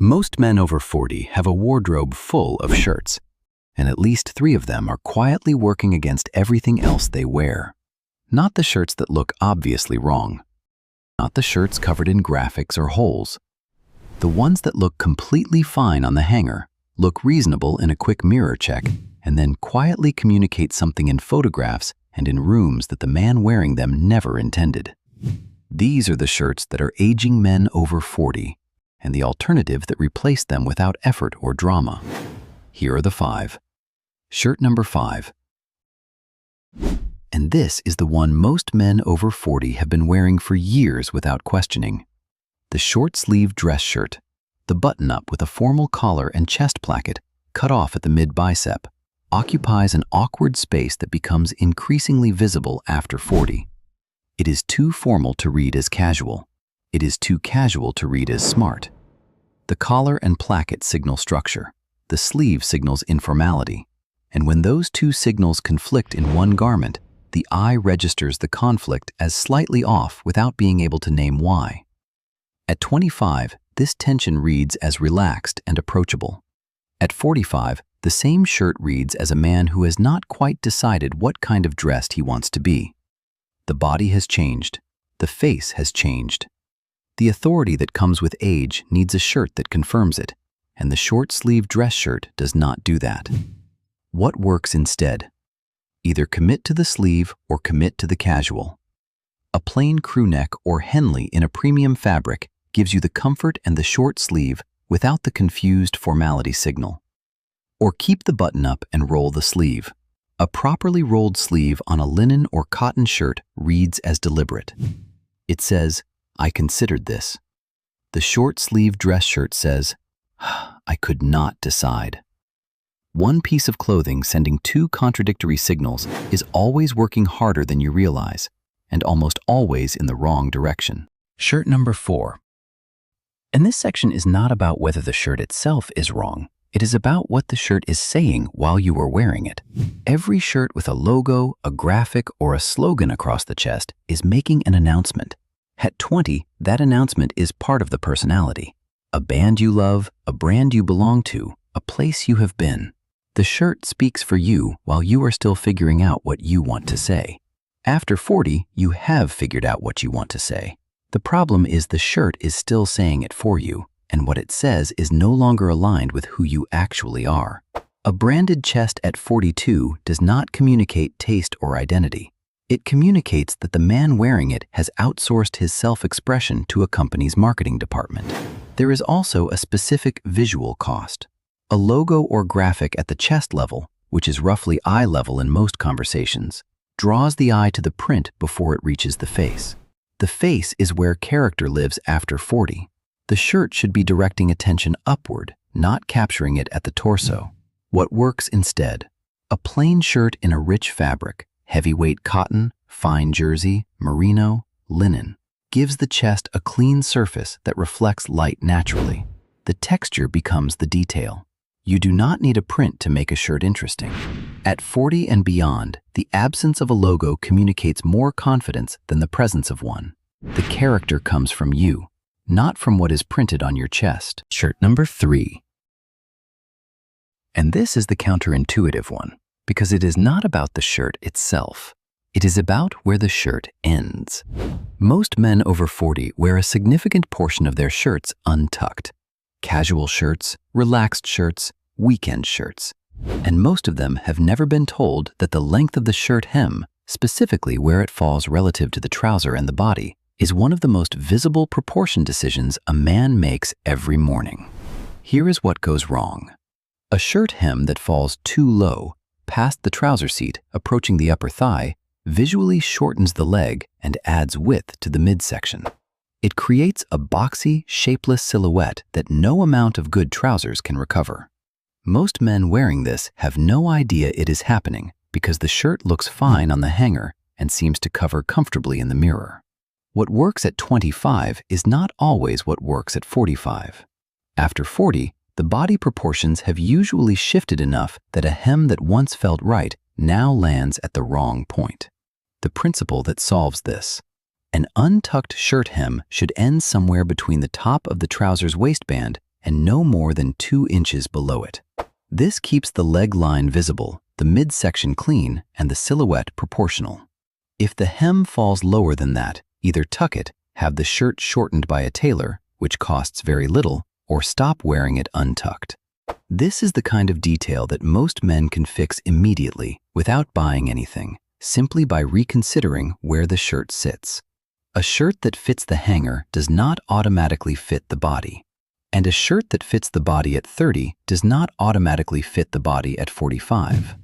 Most men over 40 have a wardrobe full of shirts, and at least 3 of them are quietly working against everything else they wear. Not the shirts that look obviously wrong. Not the shirts covered in graphics or holes. The ones that look completely fine on the hanger, look reasonable in a quick mirror check, and then quietly communicate something in photographs and in rooms that the man wearing them never intended. These are the shirts that are aging men over 40, and the alternative that replaced them without effort or drama. Here are the 5. Shirt number 5. And this is the one most men over 40 have been wearing for years without questioning. The short-sleeve dress shirt, the button-up with a formal collar and chest placket cut off at the mid-bicep, occupies an awkward space that becomes increasingly visible after 40. It is too formal to read as casual. It is too casual to read as smart. The collar and placket signal structure. The sleeve signals informality. And when those two signals conflict in one garment, the eye registers the conflict as slightly off without being able to name why. At 25, this tension reads as relaxed and approachable. At 45, the same shirt reads as a man who has not quite decided what kind of dressed he wants to be. The body has changed. The face has changed. The authority that comes with age needs a shirt that confirms it, and the short-sleeve dress shirt does not do that. What works instead? Either commit to the sleeve or commit to the casual. A plain crew neck or Henley in a premium fabric gives you the comfort and the short sleeve without the confused formality signal. Or keep the button up and roll the sleeve. A properly rolled sleeve on a linen or cotton shirt reads as deliberate. It says, "I considered this." The short-sleeve dress shirt says, "I could not decide." One piece of clothing sending 2 contradictory signals is always working harder than you realize, and almost always in the wrong direction. Shirt number 4. And this section is not about whether the shirt itself is wrong. It is about what the shirt is saying while you are wearing it. Every shirt with a logo, a graphic, or a slogan across the chest is making an announcement. At 20, that announcement is part of the personality. A band you love, a brand you belong to, a place you have been. The shirt speaks for you while you are still figuring out what you want to say. After 40, you have figured out what you want to say. The problem is the shirt is still saying it for you, and what it says is no longer aligned with who you actually are. A branded chest at 42 does not communicate taste or identity. It communicates that the man wearing it has outsourced his self-expression to a company's marketing department. There is also a specific visual cost. A logo or graphic at the chest level, which is roughly eye level in most conversations, draws the eye to the print before it reaches the face. The face is where character lives after 40. The shirt should be directing attention upward, not capturing it at the torso. What works instead? A plain shirt in a rich fabric, heavyweight cotton, fine jersey, merino, linen, gives the chest a clean surface that reflects light naturally. The texture becomes the detail. You do not need a print to make a shirt interesting. At 40 and beyond, the absence of a logo communicates more confidence than the presence of one. The character comes from you, not from what is printed on your chest. Shirt number 3. And this is the counterintuitive one, because it is not about the shirt itself. It is about where the shirt ends. Most men over 40 wear a significant portion of their shirts untucked. Casual shirts, relaxed shirts, weekend shirts. And most of them have never been told that the length of the shirt hem, specifically where it falls relative to the trouser and the body, is one of the most visible proportion decisions a man makes every morning. Here is what goes wrong. A shirt hem that falls too low, past the trouser seat, approaching the upper thigh, visually shortens the leg and adds width to the midsection. It creates a boxy, shapeless silhouette that no amount of good trousers can recover. Most men wearing this have no idea it is happening because the shirt looks fine on the hanger and seems to cover comfortably in the mirror. What works at 25 is not always what works at 45. After 40, the body proportions have usually shifted enough that a hem that once felt right now lands at the wrong point. The principle that solves this: an untucked shirt hem should end somewhere between the top of the trouser's waistband and no more than 2 inches below it. This keeps the leg line visible, the midsection clean, and the silhouette proportional. If the hem falls lower than that, either tuck it, have the shirt shortened by a tailor, which costs very little, or stop wearing it untucked. This is the kind of detail that most men can fix immediately without buying anything, simply by reconsidering where the shirt sits. A shirt that fits the hanger does not automatically fit the body, and a shirt that fits the body at 30 does not automatically fit the body at 45.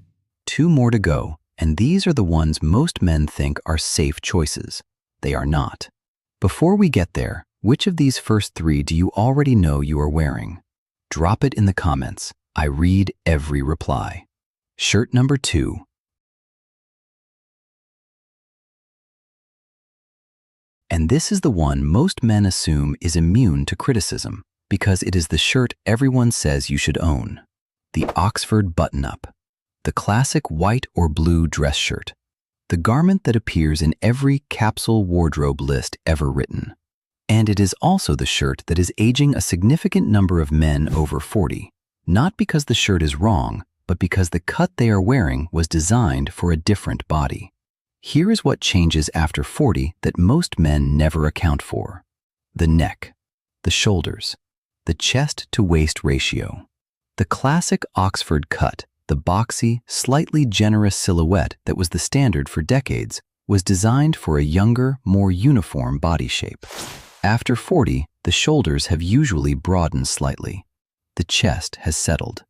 2 more to go, and these are the ones most men think are safe choices. They are not. Before we get there, which of these first 3 do you already know you are wearing? Drop it in the comments. I read every reply. Shirt number 2. And this is the one most men assume is immune to criticism, because it is the shirt everyone says you should own. The Oxford button-up. The classic white or blue dress shirt. The garment that appears in every capsule wardrobe list ever written. And it is also the shirt that is aging a significant number of men over 40, not because the shirt is wrong, but because the cut they are wearing was designed for a different body. Here is what changes after 40 that most men never account for. The neck, the shoulders, the chest-to-waist ratio. The classic Oxford cut, the boxy, slightly generous silhouette that was the standard for decades, was designed for a younger, more uniform body shape. After 40, the shoulders have usually broadened slightly. The chest has settled.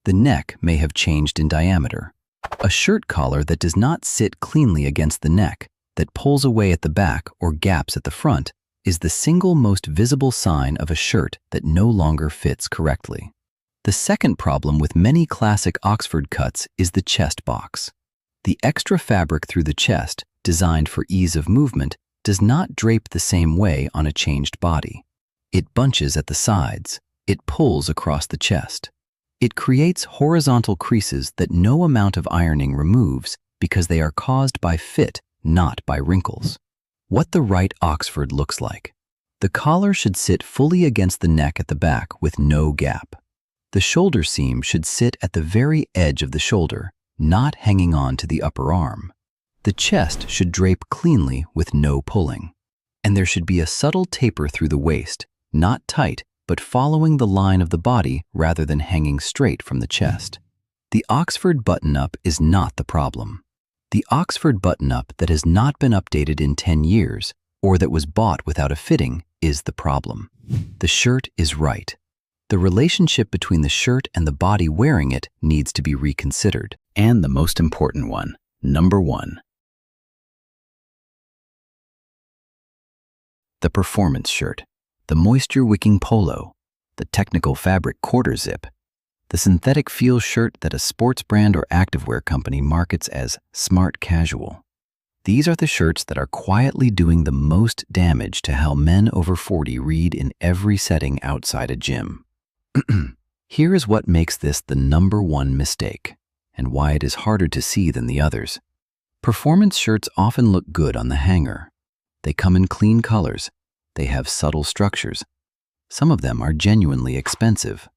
The neck may have changed in diameter. A shirt collar that does not sit cleanly against the neck, that pulls away at the back or gaps at the front, is the single most visible sign of a shirt that no longer fits correctly. The second problem with many classic Oxford cuts is the chest box. The extra fabric through the chest, designed for ease of movement, does not drape the same way on a changed body. It bunches at the sides. It pulls across the chest. It creates horizontal creases that no amount of ironing removes because they are caused by fit, not by wrinkles. What the right Oxford looks like. The collar should sit fully against the neck at the back with no gap. The shoulder seam should sit at the very edge of the shoulder, not hanging on to the upper arm. The chest should drape cleanly with no pulling. And there should be a subtle taper through the waist, not tight, but following the line of the body rather than hanging straight from the chest. The Oxford button-up is not the problem. The Oxford button-up that has not been updated in 10 years, or that was bought without a fitting, is the problem. The shirt is right. The relationship between the shirt and the body wearing it needs to be reconsidered. And the most important one, number 1. The performance shirt, the moisture-wicking polo, the technical fabric quarter zip, the synthetic feel shirt that a sports brand or activewear company markets as smart casual. These are the shirts that are quietly doing the most damage to how men over 40 read in every setting outside a gym. Here is what makes this the number 1 mistake, and why it is harder to see than the others. Performance shirts often look good on the hanger. They come in clean colors. They have subtle structures. Some of them are genuinely expensive.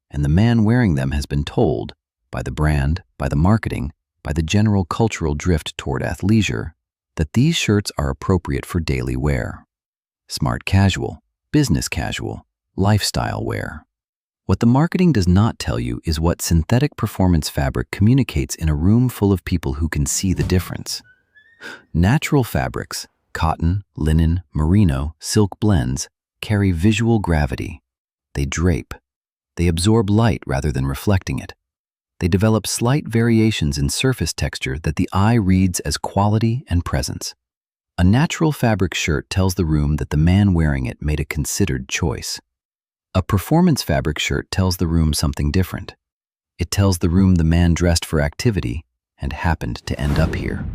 And the man wearing them has been told, by the brand, by the marketing, by the general cultural drift toward athleisure, that these shirts are appropriate for daily wear. Smart casual, business casual, lifestyle wear. What the marketing does not tell you is what synthetic performance fabric communicates in a room full of people who can see the difference. Natural fabrics, cotton, linen, merino, silk blends, carry visual gravity. They drape. They absorb light rather than reflecting it. They develop slight variations in surface texture that the eye reads as quality and presence. A natural fabric shirt tells the room that the man wearing it made a considered choice. A performance fabric shirt tells the room something different. It tells the room the man dressed for activity and happened to end up here.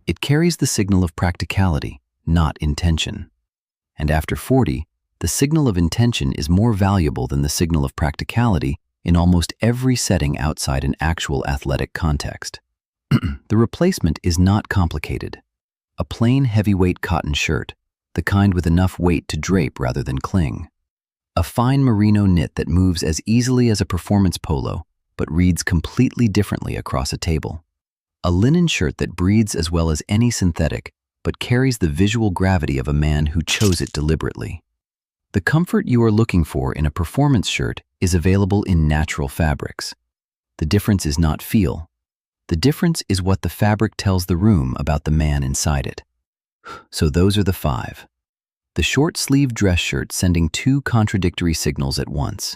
It carries the signal of practicality, not intention. And after 40, the signal of intention is more valuable than the signal of practicality in almost every setting outside an actual athletic context. The replacement is not complicated. A plain heavyweight cotton shirt, the kind with enough weight to drape rather than cling. A fine merino knit that moves as easily as a performance polo, but reads completely differently across a table. A linen shirt that breathes as well as any synthetic, but carries the visual gravity of a man who chose it deliberately. The comfort you are looking for in a performance shirt is available in natural fabrics. The difference is not feel. The difference is what the fabric tells the room about the man inside it. So those are the 5. The short-sleeve dress shirt sending 2 contradictory signals at once.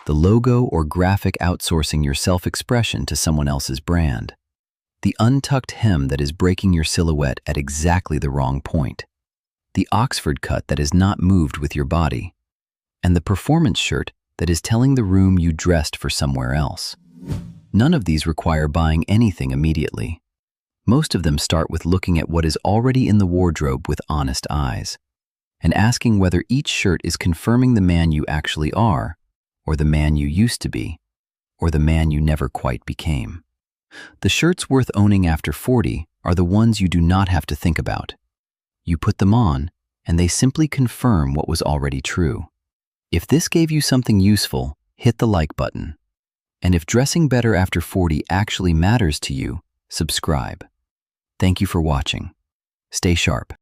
The logo or graphic outsourcing your self-expression to someone else's brand. The untucked hem that is breaking your silhouette at exactly the wrong point. The Oxford cut that is not moved with your body. And the performance shirt that is telling the room you dressed for somewhere else. None of these require buying anything immediately. Most of them start with looking at what is already in the wardrobe with honest eyes, and asking whether each shirt is confirming the man you actually are, or the man you used to be, or the man you never quite became. The shirts worth owning after 40 are the ones you do not have to think about. You put them on, and they simply confirm what was already true. If this gave you something useful, hit the like button. And if dressing better after 40 actually matters to you, subscribe. Thank you for watching. Stay sharp.